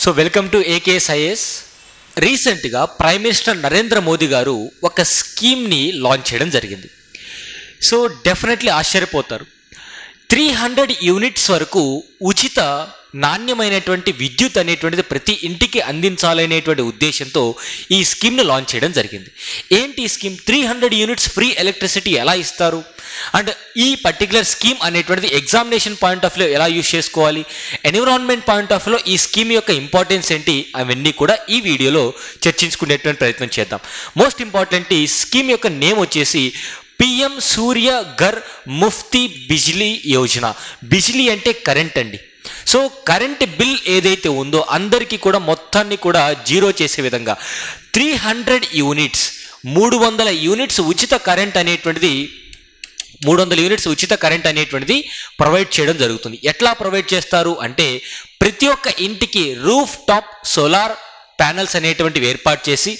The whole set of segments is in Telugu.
So welcome to AKSIS. రీసెంట్గా ప్రైమ్ మినిస్టర్ నరేంద్ర మోదీ గారు ఒక స్కీమ్ని లాంచ్ చేయడం జరిగింది. సో డెఫినెట్లీ ఆశ్చర్యపోతారు. 300 యూనిట్స్ వరకు ఉచిత నాణ్యమైనటువంటి విద్యుత్ అనేటువంటిది ప్రతి ఇంటికి అందించాలనేటువంటి ఉద్దేశంతో ఈ స్కీమ్ని లాంచ్ చేయడం జరిగింది. ఏంటి ఈ స్కీమ్? 300 యూనిట్స్ ఫ్రీ ఎలక్ట్రిసిటీ ఎలా ఇస్తారు, అండ్ ఈ పర్టికులర్ స్కీమ్ అనేటువంటిది ఎగ్జామినేషన్ పాయింట్ ఆఫ్ వ్యూ ఎలా యూజ్ చేసుకోవాలి, ఎన్విరాన్మెంట్ పాయింట్ ఆఫ్ వ్యూలో ఈ స్కీమ్ యొక్క ఇంపార్టెన్స్ ఏంటి, అవన్నీ కూడా ఈ వీడియోలో చర్చించుకునేటువంటి ప్రయత్నం చేద్దాం. మోస్ట్ ఇంపార్టెంట్, ఈ స్కీమ్ యొక్క నేమ్ వచ్చేసి PM సూర్య ఘర్ ముఫ్తీ బిజ్లీ యోజన. బిజ్లీ అంటే కరెంట్ అండి. సో కరెంట్ బిల్ ఏదైతే ఉందో అందరికీ కూడా మొత్తాన్ని కూడా జీరో చేసే విధంగా 300 యూనిట్స్ 300 యూనిట్స్ ఉచిత కరెంట్ అనేటువంటిది 300 యూనిట్స్ ఉచిత కరెంట్ అనేటువంటిది ప్రొవైడ్ చేయడం జరుగుతుంది. ఎట్లా ప్రొవైడ్ చేస్తారు అంటే ప్రతి ఒక్క ఇంటికి రూఫ్ టాప్ సోలార్ ప్యానల్స్ అనేటువంటివి ఏర్పాటు చేసి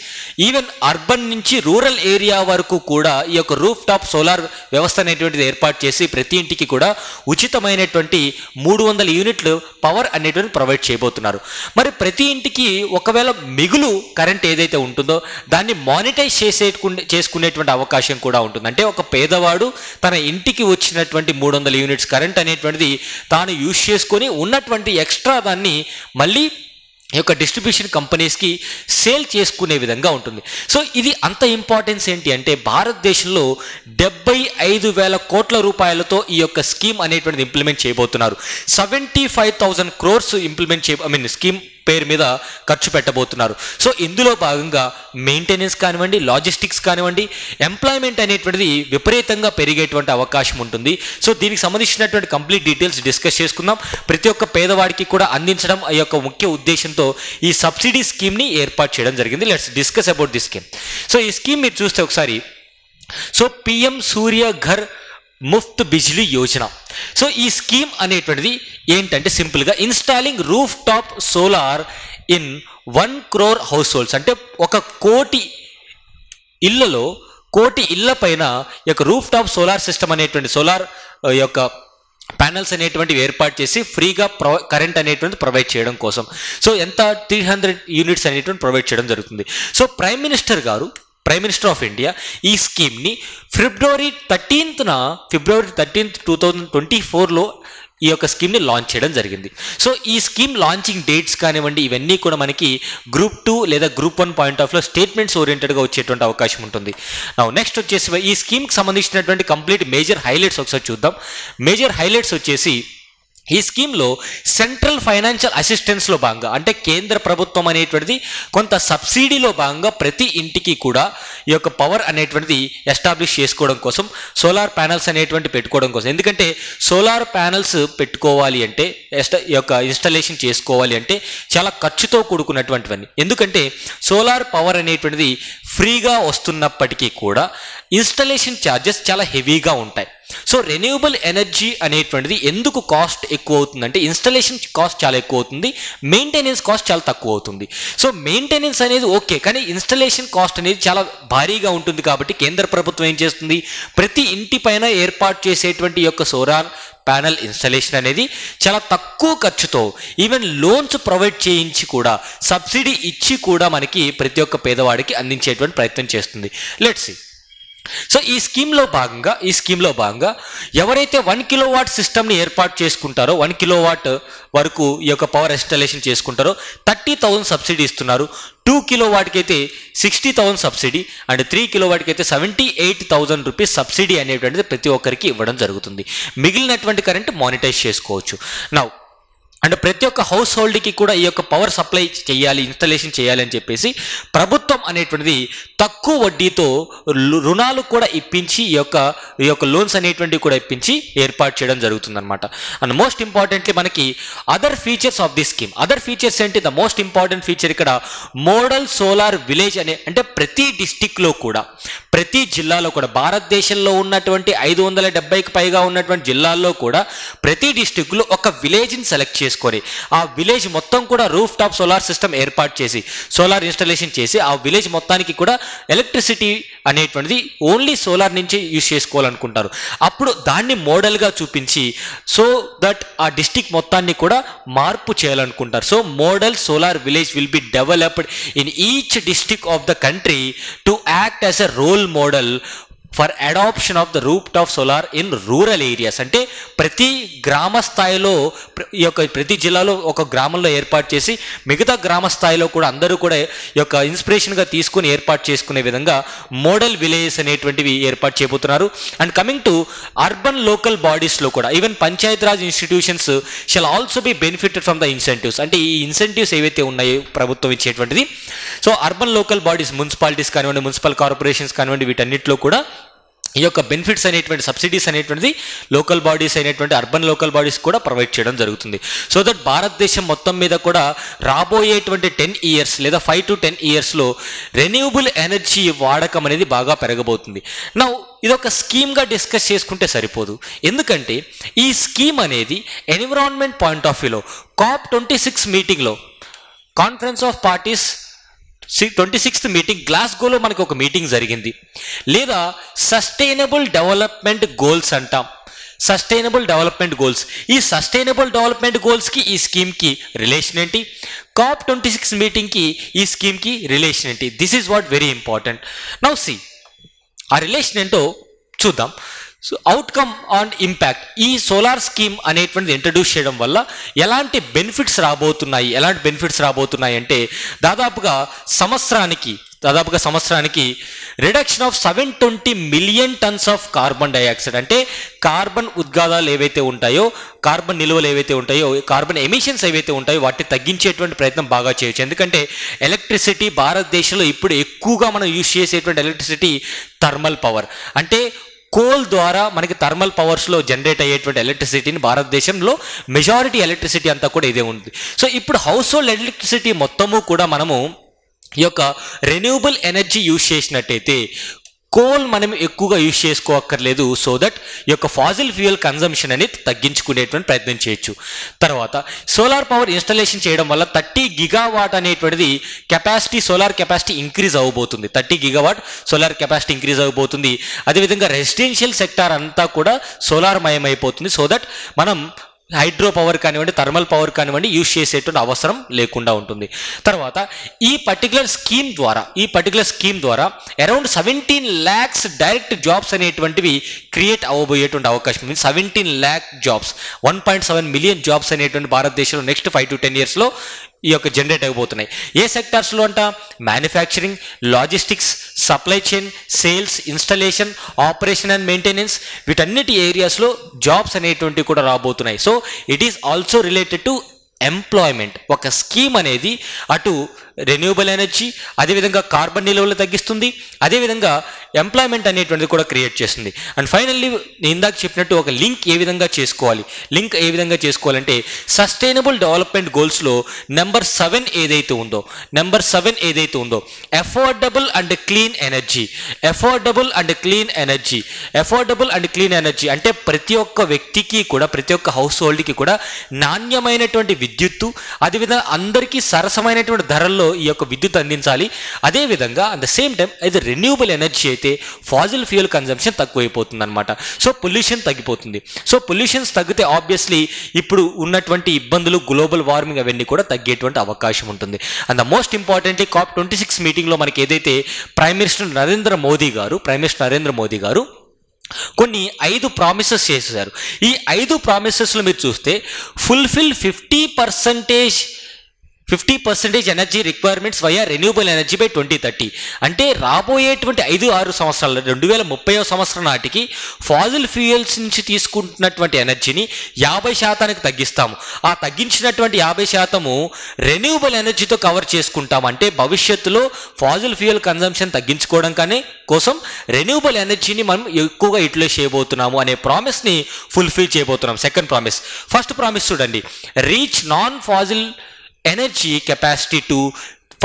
ఈవెన్ అర్బన్ నుంచి రూరల్ ఏరియా వరకు కూడా ఈ యొక్క రూఫ్ టాప్ సోలార్ వ్యవస్థ అనేటువంటిది ఏర్పాటు చేసి ప్రతి ఇంటికి కూడా ఉచితమైనటువంటి 300 యూనిట్లు పవర్ అనేటువంటి ప్రొవైడ్ చేయబోతున్నారు. మరి ప్రతి ఇంటికి ఒకవేళ మిగులు కరెంట్ ఏదైతే ఉంటుందో దాన్ని మానిటైజ్ చేసుకునేటువంటి అవకాశం కూడా ఉంటుంది. అంటే ఒక పేదవాడు తన ఇంటికి వచ్చినటువంటి 300 యూనిట్స్ కరెంట్ అనేటువంటిది తాను యూజ్ చేసుకొని ఉన్నటువంటి ఎక్స్ట్రా దాన్ని మళ్ళీ ఈ యొక్క డిస్ట్రిబ్యూషన్ కంపెనీస్కి సేల్ చేసుకునే విధంగా ఉంటుంది. సో ఇది అంత ఇంపార్టెన్స్ ఏంటి అంటే భారతదేశంలో 75,000 కోట్ల రూపాయలతో ఈ యొక్క స్కీమ్ అనేటువంటిది ఇంప్లిమెంట్ చేయబోతున్నారు. 75,000 crores స్కీమ్ పేరు మీద ఖర్చు పెట్టబోతున్నారు. సో ఇందులో భాగంగా మెయింటెనెన్స్ కానివ్వండి, లాజిస్టిక్స్ కానివ్వండి, ఎంప్లాయ్మెంట్ అనేటువంటిది విపరీతంగా పెరిగేటువంటి అవకాశం ఉంటుంది. సో దీనికి సంబంధించినటువంటి కంప్లీట్ డీటెయిల్స్ డిస్కస్ చేసుకుందాం. ప్రతి ఒక్క పేదవాడికి కూడా అందించడం ఆ యొక్క ముఖ్య ఉద్దేశంతో ఈ సబ్సిడీ స్కీమ్ని ఏర్పాటు చేయడం జరిగింది. Let's discuss about this scheme. So ఈ స్కీమ్ మీరు చూస్తే ఒకసారి, సో PM సూర్య ఘర్ ముఫ్త్ బిజ్లీ యోజన. సో ఈ స్కీమ్ అనేటువంటిది ఏంటంటే సింపుల్గా installing roof top solar in 1 crore house holds. అంటే 1 కోటి ఇళ్లలో, కోటి ఇళ్ల పైన ఈ యొక్క రూఫ్ టాప్ సోలార్ సిస్టమ్ అనేటువంటి సోలార్ యొక్క ప్యానల్స్ అనేటువంటివి ఏర్పాటు చేసి ఫ్రీగా కరెంట్ అనేటువంటి ప్రొవైడ్ చేయడం కోసం. సో ఎంత 300 యూనిట్స్ అనేటువంటి ప్రొవైడ్ చేయడం జరుగుతుంది. So prime minister of India ఈ స్కీమ్ని ఫిబ్రవరి 13th 2024లో ఈ యొక్క స్కీమ్ని లాంచ్ చేయడం జరిగింది. సో ఈ స్కీమ్ లాంచింగ్ డేట్స్ కానివ్వండి ఇవన్నీ కూడా మనకి Group 2 లేదా Group 1 పాయింట్ ఆఫ్ లో స్టేట్మెంట్స్ ఓరియంటెడ్గా వచ్చేటువంటి అవకాశం ఉంటుంది. నెక్స్ట్ వచ్చేసి ఈ స్కీమ్కి సంబంధించినటువంటి కంప్లీట్ మేజర్ హైలైట్స్ ఒకసారి చూద్దాం. మేజర్ హైలైట్స్ వచ్చేసి ఈ స్కీమ్లో సెంట్రల్ ఫైనాన్షియల్ అసిస్టెన్స్లో భాగంగా, అంటే కేంద్ర ప్రభుత్వం అనేటువంటిది కొంత సబ్సిడీలో భాగంగా ప్రతి ఇంటికి కూడా ఈ యొక్క పవర్ అనేటువంటిది ఎస్టాబ్లిష్ చేసుకోవడం కోసం, సోలార్ ప్యానల్స్ అనేటువంటి పెట్టుకోవడం కోసం. ఎందుకంటే సోలార్ ప్యానల్స్ పెట్టుకోవాలి అంటే ఈ యొక్క ఇన్స్టాలేషన్ చేసుకోవాలి అంటే చాలా ఖర్చుతో కూడుకున్నటువంటివన్నీ. ఎందుకంటే సోలార్ పవర్ అనేటువంటిది ఫ్రీగా వస్తున్నప్పటికీ కూడా ఇన్స్టాలేషన్ ఛార్జెస్ చాలా హెవీగా ఉంటాయి. సో రెన్యూవబుల్ ఎనర్జీ అనేటువంటిది ఎందుకు కాస్ట్ ఎక్కువ అవుతుందంటే ఇన్స్టాలేషన్ కాస్ట్ చాలా ఎక్కువ అవుతుంది, మెయింటెనెన్స్ కాస్ట్ చాలా తక్కువ అవుతుంది. సో మెయింటెనెన్స్ అనేది ఓకే, కానీ ఇన్స్టాలేషన్ కాస్ట్ అనేది చాలా భారీగా ఉంటుంది. కాబట్టి కేంద్ర ప్రభుత్వం ఏం చేస్తుంది, ప్రతి ఇంటి పైన ఏర్పాటు చేసేటువంటి యొక్క సోలార్ ప్యానల్ ఇన్స్టాలేషన్ అనేది చాలా తక్కువ ఖర్చుతో ఈవెన్ లోన్స్ ప్రొవైడ్ చేయించి కూడా, సబ్సిడీ ఇచ్చి కూడా మనకి ప్రతి ఒక్క పేదవాడికి అందించేటువంటి ప్రయత్నం చేస్తుంది. Let's see. సో ఈ స్కీమ్లో భాగంగా ఎవరైతే 1 kilowatt సిస్టమ్ని ఏర్పాటు చేసుకుంటారో, 1 kilowatt వరకు ఈ యొక్క పవర్ ఇన్స్టాలేషన్ చేసుకుంటారో 30,000 సబ్సిడీ ఇస్తున్నారు. 2 kilowattకి అయితే 60,000 సబ్సిడీ, అండ్ 3 kilowattకి అయితే 78,000 రూపీస్ సబ్సిడీ అనేటువంటిది ప్రతి ఒక్కరికి ఇవ్వడం జరుగుతుంది. మిగిలినటువంటి కరెంట్ మానిటైజ్ చేసుకోవచ్చు. అండ్ ప్రతి ఒక్క హౌస్ హోల్డ్కి కూడా ఈ యొక్క పవర్ సప్లై చేయాలి, ఇన్స్టాలేషన్ చేయాలి అని చెప్పేసి ప్రభుత్వం అనేటువంటిది తక్కువ వడ్డీతో రుణాలు కూడా ఇప్పించి ఈ యొక్క లోన్స్ అనేటువంటివి కూడా ఇప్పించి ఏర్పాటు చేయడం జరుగుతుందన్నమాట. అండ్ మోస్ట్ ఇంపార్టెంట్లీ మనకి other features of this scheme. Other features ఏంటి? ద మోస్ట్ ఇంపార్టెంట్ ఫీచర్ ఇక్కడ మోడల్ సోలార్ విలేజ్ అంటే ప్రతి డిస్టిక్లో కూడా, ప్రతి జిల్లాలో కూడా, భారతదేశంలో ఉన్నటువంటి 570కి పైగా ఉన్నటువంటి జిల్లాల్లో కూడా ప్రతి డిస్టిక్లో ఒక విలేజ్ని సెలెక్ట్ చేసుకొని ఆ విలేజ్ మొత్తం కూడా రూఫ్ టాప్ సోలార్ సిస్టమ్ ఏర్పాటు చేసి సోలార్ ఇన్స్టాలేషన్ చేసి ఆ విలేజ్ మొత్తానికి కూడా ఎలక్ట్రిసిటీ అనేటువంటిది ఓన్లీ సోలార్ నుంచే యూజ్ చేసుకోవాలనుకుంటారు. అప్పుడు దాన్ని మోడల్గా చూపించి సో దట్ ఆ డిస్టిక్ మొత్తాన్ని కూడా మార్పు చేయాలనుకుంటారు. So model solar village will be developed in each district of the country to act as a role model for adoption of the rooftop solar in rural areas. అంటే ప్రతి గ్రామ స్థాయిలో ఈ యొక్క ప్రతి జిల్లాలో ఒక గ్రామంలో ఏర్పాటు చేసి మిగతా గ్రామ స్థాయిలో కూడా అందరూ కూడా ఈ యొక్క ఇన్స్పిరేషన్గా తీసుకుని ఏర్పాటు చేసుకునే విధంగా మోడల్ విలేజెస్ అనేటువంటివి ఏర్పాటు చేయబోతున్నారు. And coming to urban local బాడీస్లో కూడా even panchayat raj institutions shall also be benefited from the incentives. అంటే ఈ ఇన్సెంటివ్స్ ఏవైతే ఉన్నాయో ప్రభుత్వం ఇచ్చేటువంటిది, so urban local bodies municipalities కానివ్వండి, మున్సిపల్ కార్పొరేషన్స్ కానివ్వండి, వీటన్నిటిలో కూడా ఈ యొక్క బెనిఫిట్స్ అనేటువంటి సబ్సిడీస్ అనేటువంటిది లోకల్ బాడీస్ అయినటువంటి అర్బన్ లోకల్ బాడీస్ కూడా ప్రొవైడ్ చేయడం జరుగుతుంది. సో దట్ భారతదేశం మొత్తం మీద కూడా రాబోయేటువంటి 10 ఇయర్స్ లేదా 5 to 10 ఇయర్స్లో రెన్యూబుల్ ఎనర్జీ వాడకం అనేది బాగా పెరగబోతుంది. నౌ ఇదొక స్కీమ్గా డిస్కస్ చేసుకుంటే సరిపోదు, ఎందుకంటే ఈ స్కీమ్ అనేది ఎన్విరాన్మెంట్ పాయింట్ ఆఫ్ వ్యూలో COP26 మీటింగ్లో conference of parties 26th meeting గ్లాస్గోలో మనకు ఒక మీటింగ్ జరిగింది. లేదా సస్టైనబుల్ డెవలప్మెంట్ గోల్స్ అంటాం. సస్టైనబుల్ డెవలప్మెంట్ గోల్స్, ఈ సస్టైనబుల్ డెవలప్మెంట్ గోల్స్కి ఈ స్కీమ్కి రిలేషన్ ఏంటి, COP26 మీటింగ్కి ఈ స్కీమ్కి రిలేషన్ ఏంటి? This is what very important. Now see ఆ రిలేషన్ ఏంటో చూద్దాం. సో అవుట్కమ్ ఆన్ ఇంపాక్ట్, ఈ సోలార్ స్కీమ్ అనేటువంటిది ఇంట్రడ్యూస్ చేయడం వల్ల ఎలాంటి బెనిఫిట్స్ రాబోతున్నాయి అంటే దాదాపుగా సంవత్సరానికి reduction of 720 million tons of carbon dioxide, అంటే కార్బన్ ఉద్గారాలు ఏవైతే ఉంటాయో, కార్బన్ నిల్వలు ఏవైతే ఉంటాయో, కార్బన్ ఎమిషన్స్ ఏవైతే ఉంటాయో వాటిని తగ్గించేటువంటి ప్రయత్నం బాగా చేయొచ్చు. ఎందుకంటే ఎలక్ట్రిసిటీ భారతదేశంలో ఇప్పుడు ఎక్కువగా మనం యూజ్ చేసేటువంటి ఎలక్ట్రిసిటీ థర్మల్ పవర్, అంటే కోల్ ద్వారా మనకి థర్మల్ పవర్స్లో జనరేట్ అయ్యేటువంటి ఎలక్ట్రిసిటీని భారతదేశంలో మెజారిటీ ఎలక్ట్రిసిటీ అంతా కూడా ఇదే ఉంది. సో ఇప్పుడు హౌస్ హోల్డ్ ఎలక్ట్రిసిటీ మొత్తము కూడా మనము ఈ యొక్క రెన్యూబుల్ ఎనర్జీ యూజ్ చేసినట్టయితే కోల్ మనం ఎక్కువగా యూజ్ చేసుకోక్కర్లేదు. సో దట్ ఈ యొక్క ఫాజిల్ ఫ్యూయల్ కన్జంప్షన్ అనేది తగ్గించుకునేటువంటి ప్రయత్నం చేయొచ్చు. తర్వాత సోలార్ పవర్ ఇన్స్టాలేషన్ చేయడం వల్ల 30 గిగావాట్ అనేటువంటిది కెపాసిటీ, సోలార్ కెపాసిటీ ఇంక్రీజ్ అవ్వబోతుంది. 30 గిగావాట్ సోలార్ కెపాసిటీ ఇంక్రీజ్ అవ్వబోతుంది. అదేవిధంగా రెసిడెన్షియల్ సెక్టార్ అంతా కూడా సోలార్ మయం అయిపోతుంది. సో దట్ మనం హైడ్రో పవర్ కానివ్వండి, థర్మల్ పవర్ కానివ్వండి యూజ్ చేసేటువంటి అవసరం లేకుండా ఉంటుంది. తర్వాత ఈ పర్టికులర్ స్కీమ్ ద్వారా అరౌండ్ 17 lakhs డైరెక్ట్ జాబ్స్ అనేటువంటివి క్రియేట్ అవ్వబోయేటువంటి అవకాశం ఉంది. 17 lakh జాబ్స్, 1.7 మిలియన్ జాబ్స్ అనేటువంటి భారతదేశంలో నెక్స్ట్ 5 to 10 ఇయర్స్లో ఈ యొక్క జనరేట్ అయిపోతున్నాయి. ఏ సెక్టార్స్లో అంట? Manufacturing, logistics, supply chain, sales, installation, operation and maintenance, వీటన్నిటి ఏరియాస్లో జాబ్స్ అనేటువంటివి కూడా రాబోతున్నాయి. So it is also related to employment. ఒక స్కీమ్ అనేది అటు రెన్యూబుల్ ఎనర్జీ, అదేవిధంగా కార్బన్ నిల్వలు తగ్గిస్తుంది, అదేవిధంగా ఎంప్లాయ్మెంట్ అనేటువంటిది కూడా క్రియేట్ చేస్తుంది. అండ్ ఫైనల్లీ నేను ఇందాక చెప్పినట్టు ఒక లింక్ ఏ విధంగా చేసుకోవాలంటే సస్టైనబుల్ డెవలప్మెంట్ గోల్స్లో నెంబర్ 7 ఏదైతే ఉందో అఫోర్డబుల్ అండ్ క్లీన్ ఎనర్జీ అంటే ప్రతి ఒక్క వ్యక్తికి కూడా, ప్రతి ఒక్క హౌస్ హోల్డ్కి కూడా నాణ్యమైనటువంటి విద్యుత్తు, అదేవిధంగా అందరికీ సరసమైనటువంటి ధరల్లో ఈ యొక్క విద్యుత్ అందించాలి. అదేవిధంగా అట్ ద సేమ్ టైం ఇది రెన్యూబుల్ ఎనర్జీ అయితే ఫాజిల్ ఫ్యూయల్ కన్జంప్షన్ తక్కువైపోతుంది అనమాట. సో పొల్యూషన్ తగ్గిపోతుంది. సో పొల్యూషన్స్ తగ్గితే ఆబ్వియస్లీ ఇప్పుడు ఉన్నటువంటి ఇబ్బందులు, గ్లోబల్ వార్మింగ్ అవన్నీ కూడా తగ్గేటువంటి అవకాశం ఉంటుంది. And the most importantly COP26 మీటింగ్లో మనకి ఏదైతే ప్రైమ్ మినిస్టర్ నరేంద్ర మోదీ గారు కొన్ని 5 ప్రామిసెస్ చేశారు. ఈ 5 ప్రామిసెస్లో మీరు చూస్తే fulfil 50% energy requirements via renewable energy by 2030. అంటే రాబోయేటువంటి 5-6 సంవత్సరాలు 2030వ సంవత్సరం నాటికి ఫాజిల్ ఫ్యూయల్స్ నుంచి తీసుకుంటున్నటువంటి ఎనర్జీని 50% తగ్గిస్తాము. ఆ తగ్గించినటువంటి 50% రెన్యూబుల్ ఎనర్జీతో కవర్ చేసుకుంటాం. అంటే భవిష్యత్తులో ఫాజిల్ ఫ్యూయల్ కన్జంప్షన్ తగ్గించుకోవడం కోసం రెన్యూబుల్ ఎనర్జీని మనం ఎక్కువగా యూటిలైజ్ చేయబోతున్నాము అనే ప్రామిస్ని ఫుల్ఫిల్ చేయబోతున్నాం. Second promise. ఫస్ట్ ప్రామిస్ చూడండి, reach non fossil energy capacity to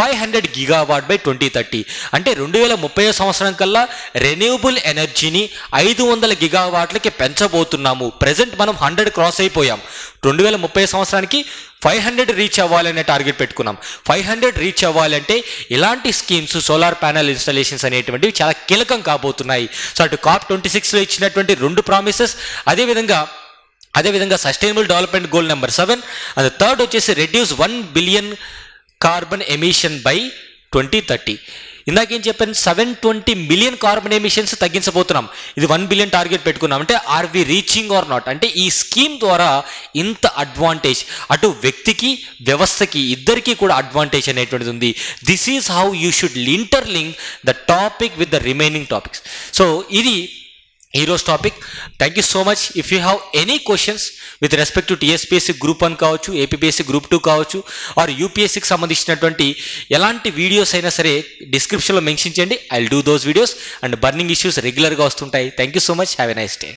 500 gigawatt by 2030. అంటే 2030 సంవత్సరం కల్లా రెన్యూబుల్ ఎనర్జీని 500 గిగావాట్లకి పెంచబోతున్నాము. ప్రజెంట్ మనం 100 క్రాస్ అయిపోయాం. 2030 సంవత్సరానికి 500 రీచ్ అవ్వాలనే టార్గెట్ పెట్టుకున్నాం. 500 రీచ్ అవ్వాలంటే ఇలాంటి స్కీమ్స్, సోలార్ ప్యానల్ ఇన్స్టాలేషన్స్ అనేటువంటివి చాలా కీలకం కాబోతున్నాయి. సో అటు COP26లో ఇచ్చినటువంటి 2 ప్రామిసెస్, అదేవిధంగా sustainable development goal number 7, and third వచ్చేసి reduce 1 billion carbon emission by 2030. ఇందాకేం చెప్పాను, 720 మిలియన్ కార్బన్ ఎమిషన్స్ తగ్గించబోతున్నాం. ఇది 1 బిలియన్ టార్గెట్ పెట్టుకున్నాం. అంటే are we reaching or not? అంటే ఈ స్కీమ్ ద్వారా ఇంత అడ్వాంటేజ్ అటు వ్యక్తికి, వ్యవస్థకి, ఇద్దరికీ కూడా అడ్వాంటేజ్ అనేటువంటిది ఉంది. This is how you should interlink the topic with the remaining topics. So ఇది ఈరోజు topic. Thank you so much. If you have any questions with respect to TSPSC group 1 కావచ్చు, ఏపీపీఎస్సీ గ్రూప్ 2 కావచ్చు, ఆర్ యూపీఎస్సీకి సంబంధించినటువంటి ఎలాంటి వీడియోస్ అయినా సరే డిస్క్రిప్షన్లో మెన్షన్ చేయండి. I will do those videos. And burning issues రెగ్యులర్గా వస్తుంటాయి. Thank you so much. Have a nice day.